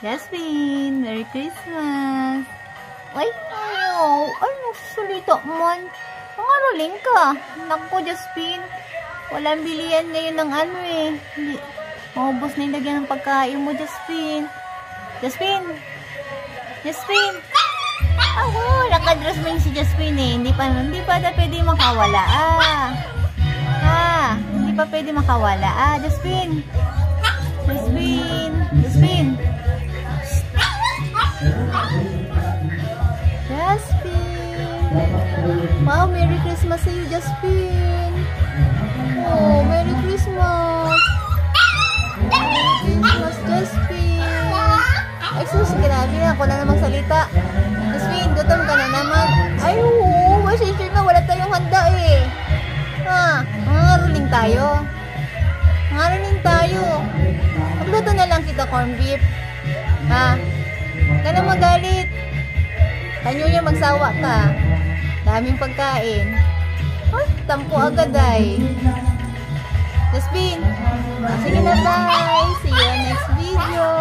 Jasmine, Merry Christmas! Ay, ayaw! Ay, nagsusulita man. Pangaroling ka. Naku, Jasmine. Walang bilihan ngayon ng ano eh. Hindi. Maubos na yung lagyan ng pagkain mo, Jasmine. Jasmine! Jasmine! Ako, nakadress mo yung si Jasmine eh. Hindi pa na pwede makawala. Hindi pa pwede makawala. Jasmine! Jasmine! Jasmine! Jasmine! Wow, Merry Christmas sa iyo, Jasmine! Oh, Merry Christmas! Merry Christmas, Jasmine! Ay, sus, grabe na. Ako na namang salita. Jasmine, gutom ka na naman. Ay, oo. Pasensya na. Wala tayong handa eh. Mangaroling tayo. Mangaroling tayo. Magluto na lang kita corn beef. Huwag ka na magalit. Tanyo niya magsawa ka. Daming pagkain. Ay, tampo agad ay. Jasmine. Sige na, bye. See you next video.